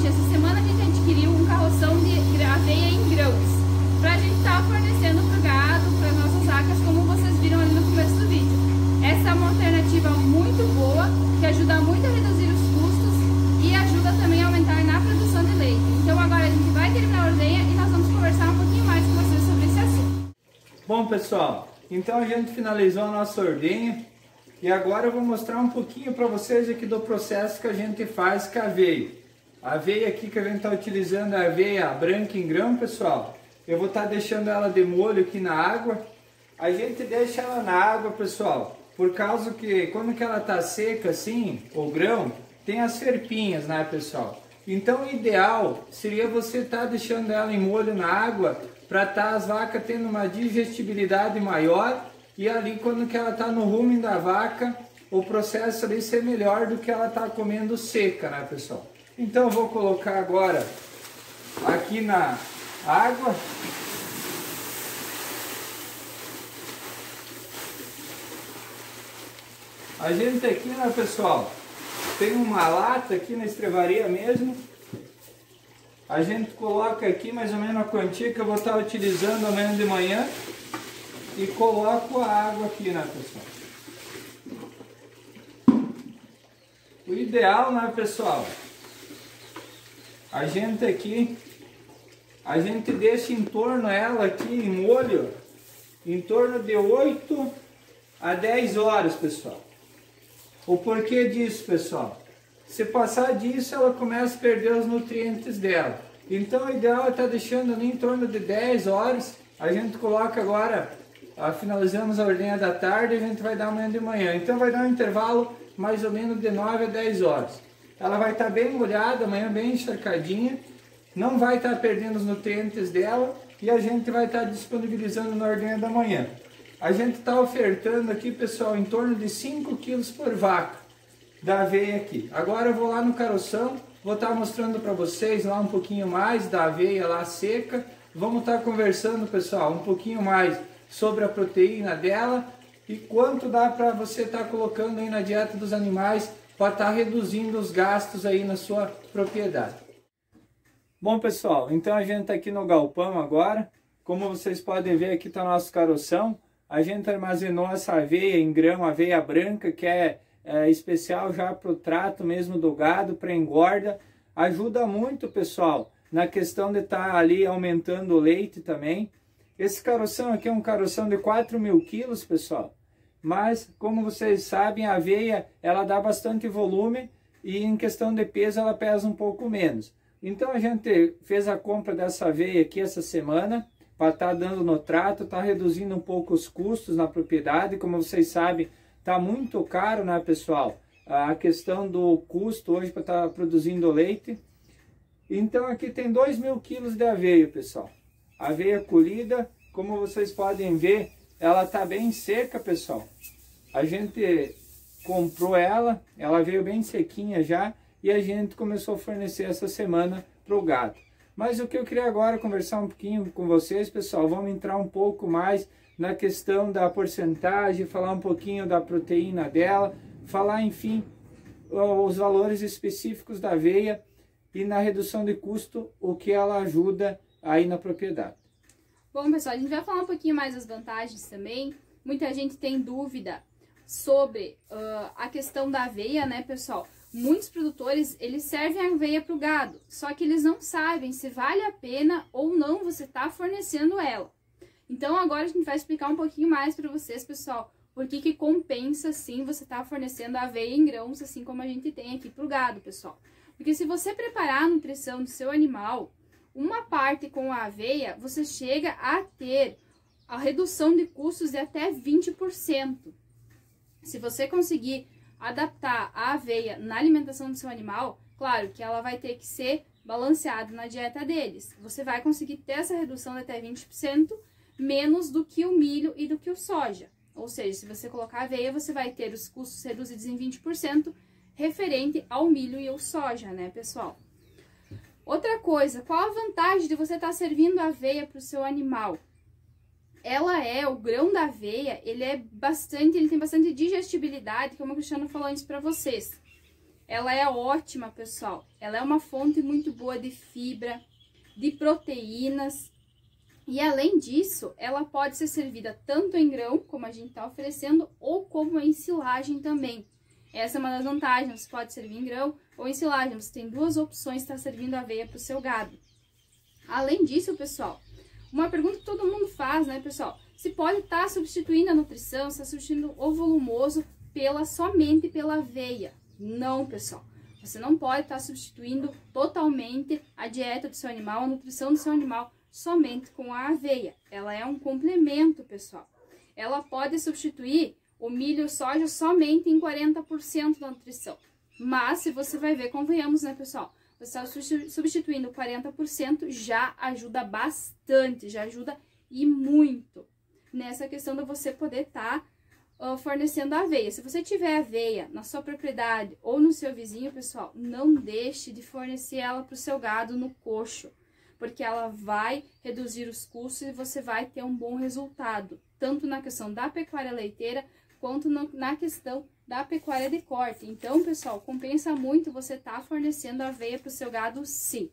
essa semana a gente adquiriu um carroção de aveia em grãos, para a gente estar fornecendo para o gado, para as nossas vacas, como vocês viram ali no começo do vídeo. Essa é uma alternativa muito boa, que ajuda muito a reduzir os custos e ajuda também a aumentar na produção de leite. Então agora a gente vai terminar a ordenha e nós vamos conversar um pouquinho mais com vocês sobre esse assunto. Bom pessoal, então a gente finalizou a nossa ordenha e agora eu vou mostrar um pouquinho para vocês aqui do processo que a gente faz com a aveia. A aveia aqui que a gente está utilizando é a aveia branca em grão, pessoal. Eu vou estar deixando ela de molho aqui na água. A gente deixa ela na água, pessoal, por causa que quando que ela está seca assim, o grão, tem as ferpinhas, né, pessoal? Então o ideal seria você estar deixando ela em molho na água para estar as vacas tendo uma digestibilidade maior e ali quando que ela está no rumen da vaca, o processo ali ser melhor do que ela está comendo seca, né, pessoal? Então eu vou colocar agora aqui na água. A gente aqui, né, pessoal, tem uma lata aqui na estrevaria mesmo. A gente coloca aqui mais ou menos a quantia que eu vou estar utilizando amanhã de manhã e coloco a água aqui, né, pessoal? O ideal, né, pessoal, a gente aqui, a gente deixa em torno ela aqui em molho, em torno de 8 a 10 horas, pessoal. O porquê disso, pessoal? Se passar disso, ela começa a perder os nutrientes dela. Então, o ideal é estar deixando ali em torno de 10 horas. A gente coloca agora, finalizamos a ordenha da tarde, a gente vai dar amanhã de manhã. Então, vai dar um intervalo mais ou menos de 9 a 10 horas. Ela vai estar bem molhada, amanhã bem encharcadinha. Não vai estar perdendo os nutrientes dela e a gente vai estar disponibilizando na ordenha da manhã. A gente está ofertando aqui, pessoal, em torno de 5 quilos por vaca da aveia aqui. Agora eu vou lá no caroção, vou estar mostrando para vocês lá um pouquinho mais da aveia lá seca. Vamos estar conversando, pessoal, um pouquinho mais sobre a proteína dela e quanto dá para você estar colocando aí na dieta dos animais para estar reduzindo os gastos aí na sua propriedade. Bom, pessoal, então a gente está aqui no galpão agora. Como vocês podem ver, aqui está o nosso caroção. A gente armazenou essa aveia em grão, aveia branca, que é especial já para o trato mesmo do gado, para engorda. Ajuda muito, pessoal, na questão de estar ali aumentando o leite também. Esse caroção aqui é um caroção de 4.000 quilos, pessoal. Mas, como vocês sabem, a aveia ela dá bastante volume e em questão de peso ela pesa um pouco menos. Então a gente fez a compra dessa aveia aqui essa semana para estar dando no trato, está reduzindo um pouco os custos na propriedade. Como vocês sabem, está muito caro, né, pessoal? A questão do custo hoje para estar produzindo leite. Então aqui tem 2.000 quilos de aveia, pessoal. Aveia colhida, como vocês podem ver, ela está bem seca, pessoal. A gente comprou ela veio bem sequinha já e a gente começou a fornecer essa semana para o gado. Mas o que eu queria agora conversar um pouquinho com vocês, pessoal, vamos entrar um pouco mais na questão da porcentagem, falar um pouquinho da proteína dela, falar, enfim, os valores específicos da aveia e na redução de custo, o que ela ajuda aí na propriedade. Bom, pessoal, a gente vai falar um pouquinho mais das vantagens também. Muita gente tem dúvida sobre a questão da aveia, né, pessoal? Muitos produtores, eles servem a aveia para o gado, só que eles não sabem se vale a pena ou não você tá fornecendo ela. Então agora a gente vai explicar um pouquinho mais para vocês, pessoal, por que compensa sim você tá fornecendo a aveia em grãos, assim como a gente tem aqui para o gado, pessoal. Porque se você preparar a nutrição do seu animal, uma parte com a aveia, você chega a ter a redução de custos de até 20%. Se você conseguir adaptar a aveia na alimentação do seu animal, claro que ela vai ter que ser balanceada na dieta deles. Você vai conseguir ter essa redução de até 20%, menos do que o milho e do que o soja. Ou seja, se você colocar aveia, você vai ter os custos reduzidos em 20% referente ao milho e ao soja, né, pessoal? Outra coisa, qual a vantagem de você estar servindo aveia para o seu animal? O grão da aveia, ele tem bastante digestibilidade, como o Cristiano falou antes para vocês. ela é ótima, pessoal. Ela é uma fonte muito boa de fibra, de proteínas. E além disso, ela pode ser servida tanto em grão, como a gente está oferecendo, ou como em silagem também. Essa é uma das vantagens, você pode servir em grão ou em silagem. Você tem duas opções de estar servindo aveia para o seu gado. Além disso, pessoal, uma pergunta que todo mundo faz, né, pessoal? Se pode estar substituindo a nutrição, se está substituindo o volumoso somente pela aveia. Não, pessoal. Você não pode estar substituindo totalmente a dieta do seu animal, a nutrição do seu animal, somente com a aveia. Ela é um complemento, pessoal. Ela pode substituir o milho e o soja somente em 40% da nutrição. Mas, se você vai ver, convenhamos, né, pessoal? Você está substituindo 40%, já ajuda bastante, já ajuda e muito nessa questão de você poder estar fornecendo aveia. Se você tiver aveia na sua propriedade ou no seu vizinho, pessoal, não deixe de fornecer ela para o seu gado no coxo, porque ela vai reduzir os custos e você vai ter um bom resultado, tanto na questão da pecuária leiteira, quanto na questão da pecuária de corte. Então, pessoal, compensa muito você estar fornecendo aveia para o seu gado, sim.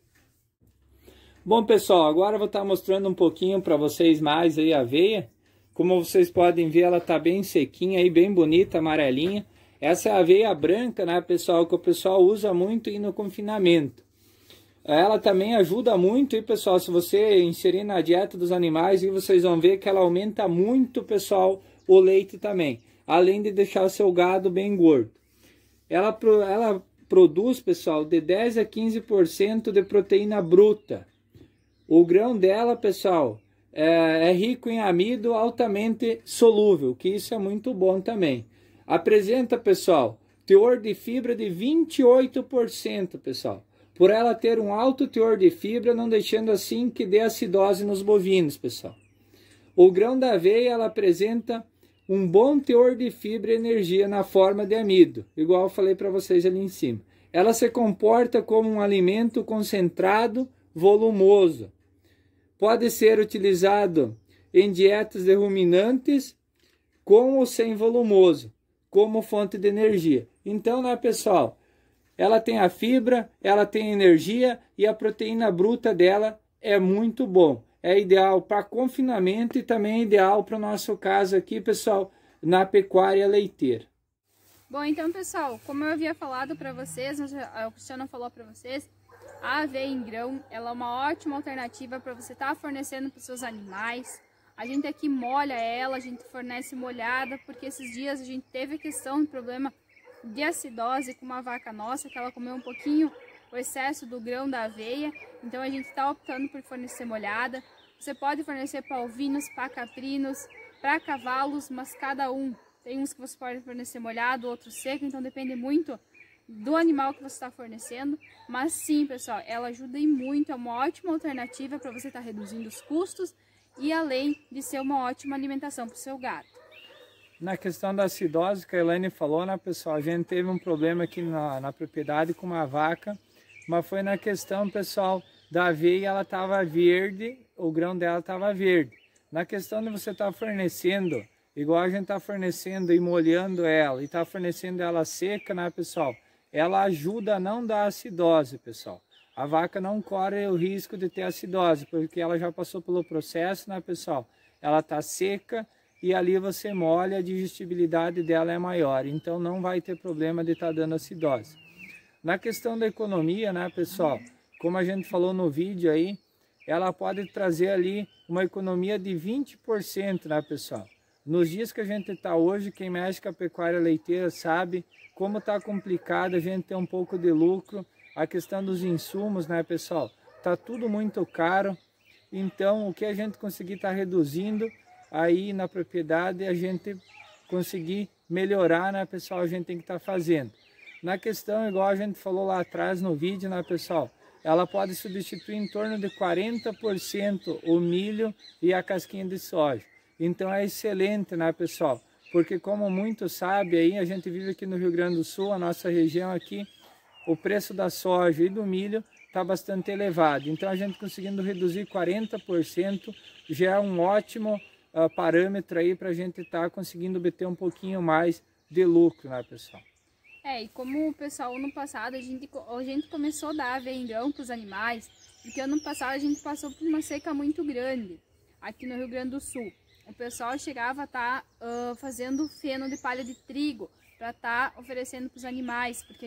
Bom, pessoal, agora eu vou estar mostrando um pouquinho para vocês mais aí a aveia. Como vocês podem ver, ela está bem sequinha aí, bem bonita, amarelinha. Essa é a aveia branca, né, pessoal, que o pessoal usa muito aí no confinamento. Ela também ajuda muito, e pessoal, se você inserir na dieta dos animais, e vocês vão ver que ela aumenta muito, pessoal, o leite também, além de deixar o seu gado bem gordo. Ela produz, pessoal, de 10 a 15% de proteína bruta. O grão dela, pessoal, é rico em amido altamente solúvel, que isso é muito bom também. Apresenta, pessoal, teor de fibra de 28%, pessoal. Por ela ter um alto teor de fibra, não deixando assim que dê acidose nos bovinos, pessoal. O grão da aveia, ela apresenta um bom teor de fibra e energia na forma de amido, igual eu falei para vocês ali em cima. Ela se comporta como um alimento concentrado, volumoso. Pode ser utilizado em dietas de ruminantes, com ou sem volumoso, como fonte de energia. Então, né, pessoal? Ela tem a fibra, ela tem energia e a proteína bruta dela é muito bom. É ideal para confinamento e também é ideal para o nosso caso aqui, pessoal, na pecuária leiteira. Bom, então, pessoal, como eu havia falado para vocês, o Cristiano falou para vocês, a aveia em grão, ela é uma ótima alternativa para você estar fornecendo para os seus animais. A gente aqui molha ela, a gente fornece molhada, porque esses dias a gente teve a questão de problema de acidose com uma vaca nossa, que ela comeu um pouquinho o excesso do grão da aveia, então a gente está optando por fornecer molhada. Você pode fornecer para ovinos, para caprinos, para cavalos, mas cada um. Tem uns que você pode fornecer molhado, outros seco, então depende muito do animal que você está fornecendo. Mas sim, pessoal, ela ajuda e muito, é uma ótima alternativa para você estar reduzindo os custos e além de ser uma ótima alimentação para o seu gado. Na questão da acidose que a Elaine falou, né, pessoal, a gente teve um problema aqui na propriedade com uma vaca, mas foi na questão, pessoal, da aveia, ela estava verde, o grão dela estava verde. Na questão de você estar fornecendo, igual a gente está fornecendo e molhando ela, e está fornecendo ela seca, né, pessoal, ela ajuda a não dar acidose, pessoal. A vaca não corre o risco de ter acidose, porque ela já passou pelo processo, né, pessoal? Ela está seca, e ali você molha, a digestibilidade dela é maior, então não vai ter problema de estar dando acidose. Na questão da economia, né, pessoal, como a gente falou no vídeo aí, ela pode trazer ali uma economia de 20%, né, pessoal? Nos dias que a gente está hoje, quem mexe com a pecuária leiteira sabe como está complicado a gente ter um pouco de lucro. A questão dos insumos, né, pessoal? Está tudo muito caro, então o que a gente conseguir estar reduzindo aí na propriedade, a gente conseguir melhorar, né, pessoal, a gente tem que estar fazendo. Na questão, igual a gente falou lá atrás no vídeo, né, pessoal, ela pode substituir em torno de 40% o milho e a casquinha de soja. Então é excelente, né, pessoal? Porque como muitos sabem, aí, a gente vive aqui no Rio Grande do Sul, a nossa região aqui, o preço da soja e do milho está bastante elevado. Então a gente conseguindo reduzir 40% já é um ótimo parâmetro aí para a gente estar conseguindo obter um pouquinho mais de lucro, né, pessoal? E como o pessoal, ano passado, a gente começou a dar aveia em grão para os animais, porque ano passado a gente passou por uma seca muito grande aqui no Rio Grande do Sul. O pessoal chegava a estar fazendo feno de palha de trigo para estar oferecendo para os animais, porque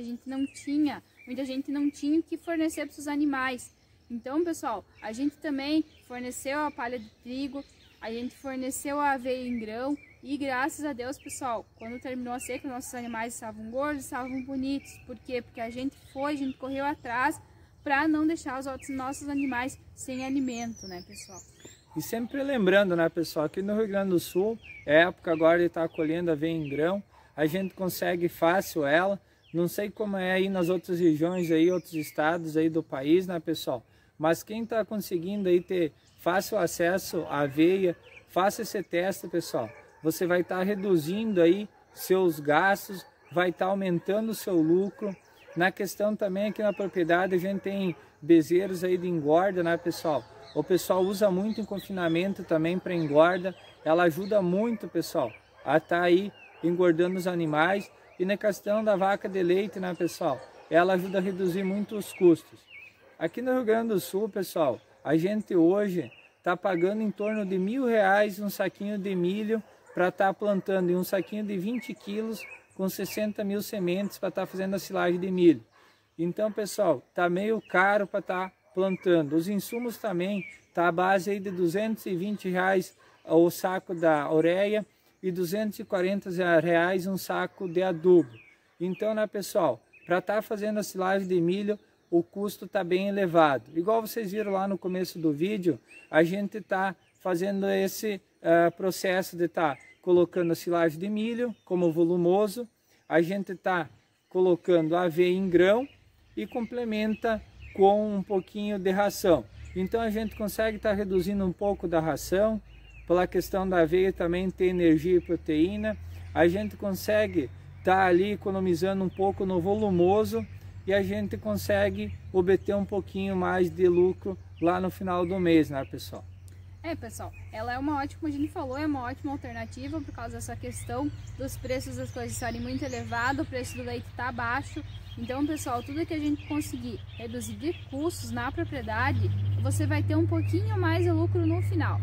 muita gente não tinha o que fornecer para os animais. Então, pessoal, a gente também forneceu a palha de trigo, a gente forneceu a aveia em grão e graças a Deus, pessoal, quando terminou a seca, nossos animais estavam gordos, estavam bonitos. Por quê? Porque a gente correu atrás para não deixar os nossos animais sem alimento, né, pessoal? E sempre lembrando, né, pessoal, aqui no Rio Grande do Sul, é época agora de estar colhendo aveia em grão, a gente consegue fácil ela. Não sei como é aí nas outras regiões, aí, outros estados aí do país, né, pessoal? Mas quem está conseguindo aí ter fácil acesso à aveia, faça esse teste, pessoal. Você vai estar reduzindo aí seus gastos, vai estar aumentando o seu lucro. Na questão também aqui na propriedade a gente tem bezerros aí de engorda, né, pessoal? O pessoal usa muito em confinamento também para engorda. Ela ajuda muito, pessoal, a estar aí engordando os animais. E na questão da vaca de leite, né, pessoal? Ela ajuda a reduzir muito os custos. Aqui no Rio Grande do Sul, pessoal, a gente hoje está pagando em torno de R$1.000 um saquinho de milho para estar plantando, e um saquinho de 20 quilos com 60 mil sementes para estar fazendo a silagem de milho. Então, pessoal, está meio caro para estar plantando. Os insumos também tá à base aí de R$220 o saco da ureia e R$240 um saco de adubo. Então, né, pessoal, para estar fazendo a silagem de milho, o custo está bem elevado. Igual vocês viram lá no começo do vídeo, a gente está fazendo esse processo de estar colocando a silagem de milho como volumoso, a gente está colocando a aveia em grão e complementa com um pouquinho de ração. Então a gente consegue estar reduzindo um pouco da ração, pela questão da aveia também ter energia e proteína, a gente consegue estar ali economizando um pouco no volumoso e a gente consegue obter um pouquinho mais de lucro lá no final do mês, né, pessoal? Pessoal, ela é uma ótima, como a gente falou, é uma ótima alternativa por causa dessa questão dos preços das coisas estarem muito elevados, o preço do leite está baixo. Então, pessoal, tudo que a gente conseguir reduzir de custos na propriedade, você vai ter um pouquinho mais de lucro no final.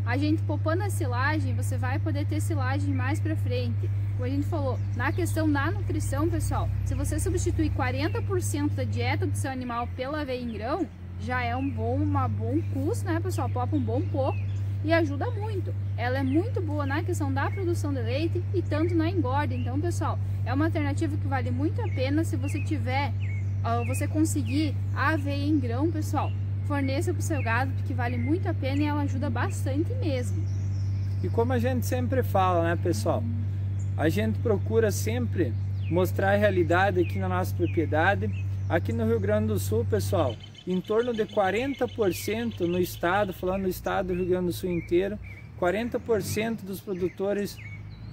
A gente poupando a silagem, você vai poder ter silagem mais para frente. Como a gente falou, na questão da nutrição, pessoal, se você substituir 40% da dieta do seu animal pela aveia em grão, já é um bom custo, né, pessoal? Poupa um bom pouco e ajuda muito. Ela é muito boa na questão da produção de leite e tanto na engorda. Então, pessoal, é uma alternativa que vale muito a pena. Se você você conseguir a aveia em grão, pessoal, forneça para o seu gado, porque vale muito a pena e ela ajuda bastante mesmo. E como a gente sempre fala, né, pessoal? A gente procura sempre mostrar a realidade aqui na nossa propriedade. Aqui no Rio Grande do Sul, pessoal, em torno de 40% no estado, falando do estado do Rio Grande do Sul inteiro, 40% dos produtores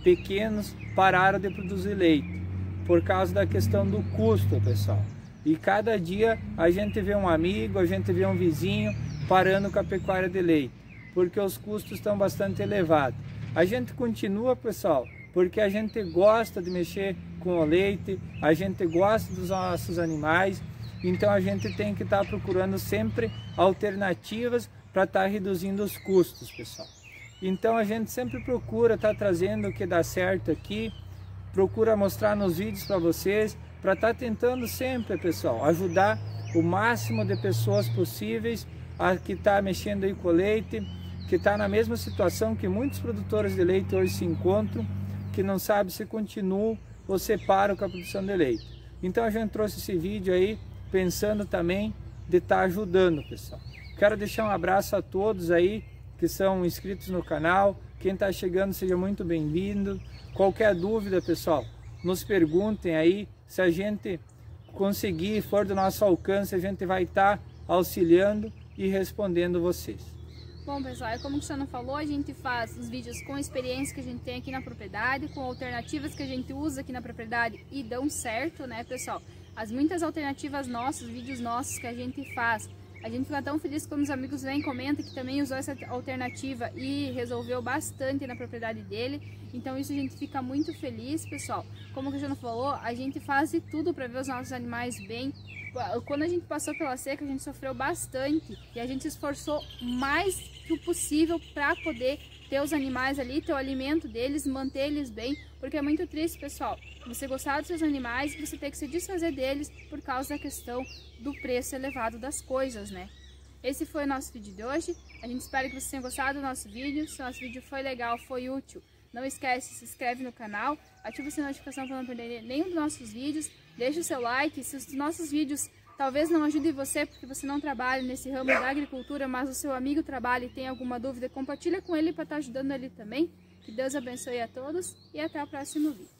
pequenos pararam de produzir leite, por causa da questão do custo, pessoal. E cada dia a gente vê um amigo, a gente vê um vizinho parando com a pecuária de leite, porque os custos estão bastante elevados. A gente continua, pessoal, porque a gente gosta de mexer com o leite, a gente gosta dos nossos animais, então a gente tem que estar procurando sempre alternativas para estar reduzindo os custos, pessoal. Então a gente sempre procura estar trazendo o que dá certo aqui, procura mostrar nos vídeos para vocês, para estar tentando sempre, pessoal, ajudar o máximo de pessoas possíveis a que está mexendo aí com o leite, que está na mesma situação que muitos produtores de leite hoje se encontram, que não sabe se continuam ou se param com a produção de leite. Então a gente trouxe esse vídeo aí, pensando também de estar ajudando, pessoal. Quero deixar um abraço a todos aí que são inscritos no canal. Quem está chegando, seja muito bem-vindo. Qualquer dúvida, pessoal, nos perguntem aí. Se a gente conseguir, for do nosso alcance, a gente vai estar auxiliando e respondendo vocês. Bom, pessoal, como o Cristiano falou, a gente faz os vídeos com experiência que a gente tem aqui na propriedade, com alternativas que a gente usa aqui na propriedade e dão certo, né, pessoal? Muitas alternativas nossas, vídeos nossos que a gente faz, A gente fica tão feliz quando os amigos vêm e comentam que também usou essa alternativa e resolveu bastante na propriedade dele. Então isso a gente fica muito feliz, pessoal. Como o Cristiano falou, a gente faz de tudo para ver os nossos animais bem. Quando a gente passou pela seca, a gente sofreu bastante e a gente se esforçou mais que o possível para poder ter os animais ali, ter o alimento deles, manter eles bem, porque é muito triste, pessoal, você gostar dos seus animais e você ter que se desfazer deles por causa da questão do preço elevado das coisas, né? Esse foi o nosso vídeo de hoje. A gente espera que vocês tenham gostado do nosso vídeo. Se o nosso vídeo foi legal, foi útil, não esquece, se inscreve no canal, ativa a notificação para não perder nenhum dos nossos vídeos, deixa o seu like. Se os nossos vídeos talvez não ajudem você porque você não trabalha nesse ramo da agricultura, mas o seu amigo trabalha e tem alguma dúvida, compartilha com ele para estar ajudando ele também. Que Deus abençoe a todos e até o próximo vídeo.